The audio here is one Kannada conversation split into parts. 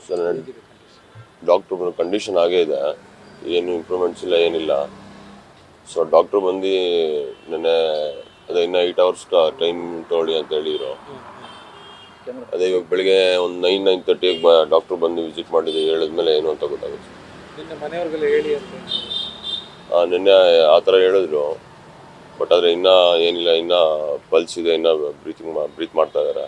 ಸರ್ ಡಾಕ್ಟ್ರ್ ಕಂಡೀಷನ್ ಆಗೇ ಇದೆ, ಏನು ಇಂಪ್ರೂವ್ಮೆಂಟ್ಸ್ ಇಲ್ಲ ಏನಿಲ್ಲ. ಸೊ ಡಾಕ್ಟ್ರು ಬಂದು ನೆನ್ನೆ ಅದೇ ಇನ್ನೂ 8 hours ಟೈಮ್ ತೊಗೊಳ್ಳಿ ಅಂತ ಹೇಳಿದ್ರು. ಅದೇ ಇವಾಗ ಬೆಳಿಗ್ಗೆ ಒಂದು 9-9:30ಗೆ ಡಾಕ್ಟ್ರು ಬಂದು ವಿಸಿಟ್ ಮಾಡಿದ್ದು, ಹೇಳಿದ್ಮೇಲೆ ಏನು ಅಂತ ಗೊತ್ತಾಗುತ್ತೆ. ನಿನ್ನೆ ಆ ಥರ ಹೇಳಿದ್ರು, ಬಟ್ ಆದರೆ ಇನ್ನೂ ಏನಿಲ್ಲ, ಇನ್ನೂ ಪಲ್ಸ್ ಇದೆ, ಇನ್ನೂ ಬ್ರೀತ್ ಮಾಡ್ತಾ ಇದ್ದಾರೆ.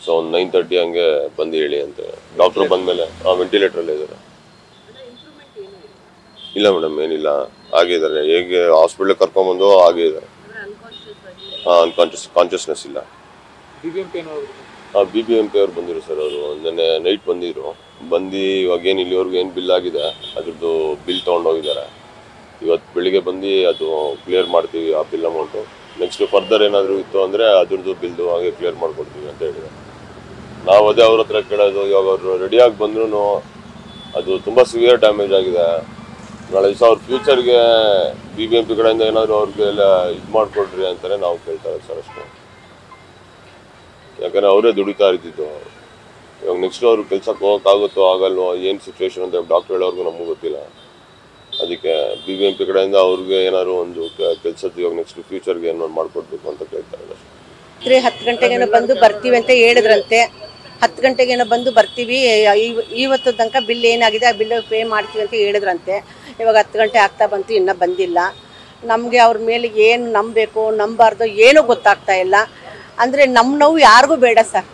ಸೊ ಒಂದು 9:30 ಹಂಗೆ ಬಂದು ಹೇಳಿ ಅಂತ ಡಾಕ್ಟ್ರು ಬಂದಮೇಲೆ ವೆಂಟಿಲೇಟ್ರಲ್ಲೇ ಇದ್ದಾರೆ. ಇಲ್ಲ ಮೇಡಮ್, ಏನಿಲ್ಲ, ಆಗಿದ್ದಾರೆ. ಹೇಗೆ ಹಾಸ್ಪಿಟ್ಲಿಗೆ ಕರ್ಕೊಂಬಂದು ಆಗೇ ಇದ್ದಾರೆ. ಕಾನ್ಷಿಯಸ್ನೆಸ್ ಇಲ್ಲ. BBMP ಅವ್ರು ಬಂದಿರು ಸರ್. ಅವರು ನೆನ್ನೆ ನೈಟ್ ಬಂದಿದ್ರು. ಇವಾಗ ಏನು ಇಲ್ಲಿವರೆಗೂ ಏನು ಬಿಲ್ ಆಗಿದೆ ಅದ್ರದ್ದು ಬಿಲ್ ತೊಗೊಂಡೋಗಿದ್ದಾರೆ. ಇವತ್ತು ಬೆಳಿಗ್ಗೆ ಬಂದು ಅದು ಕ್ಲಿಯರ್ ಮಾಡ್ತೀವಿ ಆ ಬಿಲ್ ಅಮೌಂಟು. ನೆಕ್ಸ್ಟ್ ಫರ್ದರ್ ಏನಾದರೂ ಇತ್ತು ಅಂದರೆ ಅದ್ರದ್ದು ಬಿಲ್ದು ಹಾಗೆ ಕ್ಲಿಯರ್ ಮಾಡಿಕೊಡ್ತೀವಿ ಅಂತ ಹೇಳಿದ್ದಾರೆ. ನಾವು ಅದೇ ಅವ್ರ ಹತ್ರ ಕೇಳೋದು, ಇವಾಗ ಅವರು ರೆಡಿಯಾಗಿ ಬಂದ್ರೂ ಅದು ತುಂಬ ಸಿವಿಯರ್ ಡ್ಯಾಮೇಜ್ ಆಗಿದೆ. ನಾಳೆ ದಿವಸ ಅವ್ರ ಫ್ಯೂಚರ್ಗೆ BBMP ಕಡೆಯಿಂದ ಏನಾದರೂ ಅವ್ರಿಗೆಲ್ಲ ಇದು ಮಾಡಿಕೊಡ್ರಿ ಅಂತಲೇ ನಾವು ಕೇಳ್ತಾರೆ ಸರ್ ಅಷ್ಟೇ. ಯಾಕಂದರೆ ಅವರೇ ದುಡಿತಾ ಇರ್ತಿದ್ದು. ಇವಾಗ ನೆಕ್ಸ್ಟ್ ಅವರು ಕೆಲ್ಸಕ್ಕೆ ಹೋಗೋಕ್ಕಾಗುತ್ತೋ ಆಗಲ್ವೋ, ಏನು ಸಿಚುವೇಶನ್ ಅಂತ ಡಾಕ್ಟ್ರ್ ಹೇಳೋರ್ಗು ನಮಗೂ ಗೊತ್ತಿಲ್ಲ. ಅದಕ್ಕೆ BBMP ಕಡೆಯಿಂದ ಅವ್ರಿಗೆ ಏನಾದ್ರು ಒಂದು ಕೆಲಸದ್ದು ಇವಾಗ ನೆಕ್ಸ್ಟ್ ಫ್ಯೂಚರ್ಗೆ ಏನಾದ್ರು ಮಾಡಿಕೊಡ್ಬೇಕು ಅಂತ ಕೇಳ್ತಾರೆ ಅಷ್ಟೇ. 10 ಗಂಟೆಗೇನೋ ಬಂದು ಬರ್ತೀವಿ ಅಂತ ಹೇಳಿದ್ರಂತೆ. 10 ಗಂಟೆಗೇನೋ ಬಂದು ಬರ್ತೀವಿ, ಇವತ್ತು ತನಕ ಬಿಲ್ ಏನಾಗಿದೆ ಆ ಬಿಲ್ ಪೇ ಮಾಡ್ತೀವಿ ಅಂತ ಹೇಳಿದ್ರಂತೆ. ಇವಾಗ 10 ಗಂಟೆ ಆಗ್ತಾ ಬಂತು, ಇನ್ನೂ ಬಂದಿಲ್ಲ. ನಮಗೆ ಅವ್ರ ಮೇಲೆ ಏನು ನಂಬಬೇಕು ನಂಬಾರ್ದು ಏನೂ ಗೊತ್ತಾಗ್ತಾ ಇಲ್ಲ. ಅಂದರೆ ನಮ್ಮ ನೋವು ಯಾರಿಗೂ ಬೇಡ ಸರ್,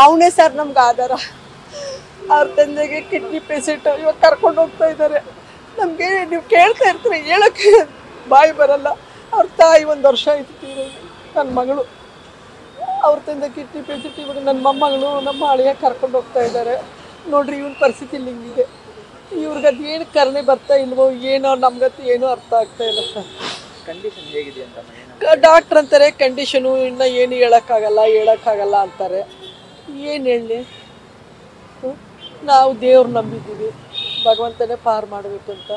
ಅವನೇ ಸರ್ ನಮ್ಗೆ ಆಧಾರ. ಅವ್ರ ತಂದೆಗೆ ಕಿಡ್ನಿ ಪೇಷೆಂಟು ಇವಾಗ ಕರ್ಕೊಂಡು ಹೋಗ್ತಾ ಇದ್ದಾರೆ. ನಮಗೆ ನೀವು ಕೇಳ್ತಾ ಇರ್ತೀರಿ, ಹೇಳೋಕ್ಕೆ ಬಾಯಿ ಬರಲ್ಲ. ಅವ್ರ ತಾಯಿ 1 ವರ್ಷ ಆಯಿತು ತೀರೋದು. ನನ್ನ ಮಗಳು ಅವ್ರ ತಂದೆ ಕಿಡ್ನಿ ಪೇಷೆಂಟ್. ಇವಾಗ ನನ್ನ ಮೊಮ್ಮಗಳು ನಮ್ಮ ಅಳಿಯ ಕರ್ಕೊಂಡು ಹೋಗ್ತಾ ಇದ್ದಾರೆ. ನೋಡ್ರಿ ಇವನ ಪರಿಸ್ಥಿತಿ ಹಿಂಗಿದೆ. ಇವ್ರಿಗೆ ಅದು ಏನು ಕರುಣೆ ಬರ್ತಾ ಇಲ್ವೋ ಏನೋ, ನಮ್ಗತ್ತು ಏನೂ ಅರ್ಥ ಆಗ್ತಾ ಇಲ್ಲ ಸರ್. ಕಂಡೀಷನ್ ಹೇಗಿದೆ ಅಂತ ಡಾಕ್ಟ್ರ್ ಅಂತಾರೆ ಕಂಡೀಷನು ಇನ್ನೂ ಏನು ಹೇಳೋಕ್ಕಾಗಲ್ಲ ಅಂತಾರೆ. ಏನು ಹೇಳಿ, ನಾವು ದೇವ್ರು ನಂಬಿದ್ದೀವಿ, ಭಗವಂತನೇ ಪಾರು ಮಾಡಬೇಕು ಅಂತ.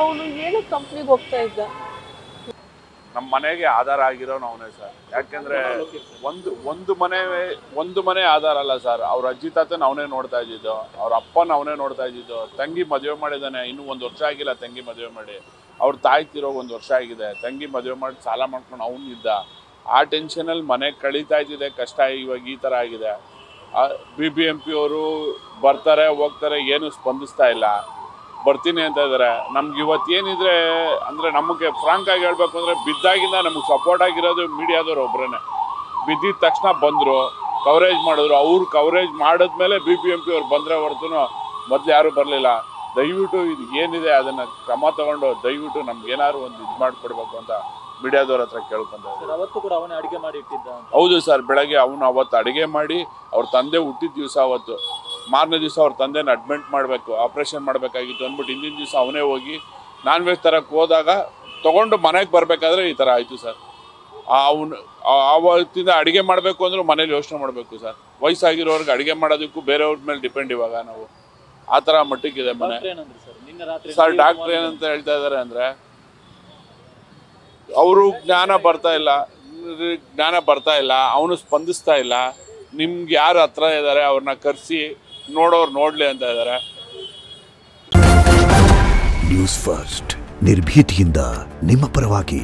ಅವನು ಏನೋ ಕಂಪ್ನಿಗೆ ಹೋಗ್ತಾ ಇದ್ದ. ನಮ್ಮ ಮನೆಗೆ ಆಧಾರ ಆಗಿರೋನು ಅವನೇ ಸರ್. ಯಾಕೆಂದ್ರೆ ಒಂದು ಮನೆ ಆಧಾರ ಅಲ್ಲ ಸರ್. ಅವ್ರ ಅಜ್ಜಿ ತಾತನ ಅವನೇ ನೋಡ್ತಾ ಇದ್ದಿದ್ದು, ಅವ್ರ ಅಪ್ಪನ ಅವನೇ ನೋಡ್ತಾ ಇದ್ದಿದ್ದು. ತಂಗಿ ಮದುವೆ ಮಾಡಿದ್ದಾನೆ, ಇನ್ನೂ 1 ವರ್ಷ ಆಗಿಲ್ಲ ತಂಗಿ ಮದುವೆ ಮಾಡಿ. ಅವ್ರ ತಾಯಿ ತಿರೋ 1 ವರ್ಷ ಆಗಿದೆ. ತಂಗಿ ಮದುವೆ ಮಾಡಿ ಸಾಲ ಮಾಡ್ಕೊಂಡು ಅವನಿದ್ದ. ಆ ಟೆನ್ಷನಲ್ಲಿ ಮನೆ ಕಳೀತಾ ಇದ್ದಿದೆ. ಕಷ್ಟ ಇವಾಗ ಈ ಥರ ಆಗಿದೆ. BBMP ಅವರು ಬರ್ತಾರೆ ಹೋಗ್ತಾರೆ, ಏನು ಸ್ಪಂದಿಸ್ತಾ ಇಲ್ಲ. ಬರ್ತೀನಿ ಅಂತ ಇದ್ದಾರೆ. ನಮ್ಗೆ ಇವತ್ತು ಏನಿದ್ರೆ ಅಂದರೆ ನಮಗೆ ಫ್ರಾಂಕ್ ಆಗಿ ಹೇಳ್ಬೇಕು ಅಂದರೆ ಬಿದ್ದಾಗಿಂದ ನಮಗೆ ಸಪೋರ್ಟ್ ಆಗಿರೋದು ಮೀಡಿಯಾದವ್ರು ಒಬ್ಬರೇ. ಬಿದ್ದಿದ ತಕ್ಷಣ ಬಂದರು, ಕವರೇಜ್ ಮಾಡಿದ್ರು. ಅವ್ರು ಕವರೇಜ್ ಮಾಡಿದ್ಮೇಲೆ BBMP ಅವ್ರು ಬಂದರೆ ಹೊರತು ಮೊದಲು ಯಾರೂ ಬರಲಿಲ್ಲ. ದಯವಿಟ್ಟು ಇದು ಏನಿದೆ ಅದನ್ನು ಕ್ರಮ ತಗೊಂಡು ದಯವಿಟ್ಟು ನಮ್ಗೇನಾದ್ರು ಒಂದು ಇದು ಮಾಡಿಕೊಡ್ಬೇಕು ಅಂತ ಮೀಡಿಯಾದವ್ರ ಹತ್ರ ಕೇಳ್ಕೊಂತ. ಅವತ್ತು ಕೂಡ ಅವನೇ ಅಡುಗೆ ಮಾಡಿ ಇಟ್ಟಿದ್ದ. ಹೌದು ಸರ್, ಬೆಳಗ್ಗೆ ಅವತ್ತು ಅಡುಗೆ ಮಾಡಿ ಅವ್ರ ತಂದೆ ಹುಟ್ಟಿದ ದಿವಸ ಅವತ್ತು ಮಾರನೇ ದಿವಸ ಅವ್ರ ತಂದೆನ ಅಡ್ಮಿಟ್ ಮಾಡಬೇಕು, ಆಪ್ರೇಷನ್ ಮಾಡಬೇಕಾಗಿತ್ತು ಅಂದ್ಬಿಟ್ಟು ಹಿಂದಿನ ದಿವಸ ಅವನೇ ಹೋಗಿ ನಾನ್ ವೆಜ್ ತರಕ್ಕೆ ಹೋದಾಗ ತೊಗೊಂಡು ಮನೆಗೆ ಬರಬೇಕಾದ್ರೆ ಈ ಥರ ಆಯಿತು ಸರ್. ಆವತ್ತಿಂದ ಅಡುಗೆ ಮಾಡಬೇಕು ಅಂದ್ರೂ ಮನೇಲಿ ಯೋಚನೆ ಮಾಡಬೇಕು ಸರ್. ವಯಸ್ಸಾಗಿರೋರ್ಗೆ ಅಡುಗೆ ಮಾಡೋದಕ್ಕೂ ಬೇರೆಯವ್ರ ಮೇಲೆ ಡಿಪೆಂಡ್ ಇವಾಗ ನಾವು. ಆ ಥರ ಮಟ್ಟಕ್ಕಿದೆ ಮನೆ ಸರ್. ಡಾಕ್ಟ್ರ್ ಏನಂತ ಹೇಳ್ತಾ ಇದ್ದಾರೆ ಅಂದರೆ ಅವರು ಜ್ಞಾನ ಬರ್ತಾ ಇಲ್ಲ, ಅವನು ಸ್ಪಂದಿಸ್ತಾ ಇಲ್ಲ. ನಿಮ್ಗೆ ಯಾರು ಹತ್ರ ಇದ್ದಾರೆ ಅವ್ರನ್ನ ಕರೆಸಿ ನೋಡೋರು ನೋಡ್ಲಿ ಅಂತ ಇದ್ದಾರೆ. ನ್ಯೂಸ್ ಫಸ್ಟ್ ನಿರ್ಭೀತಿಯಿಂದ ನಿಮ್ಮ ಪರವಾಗಿ.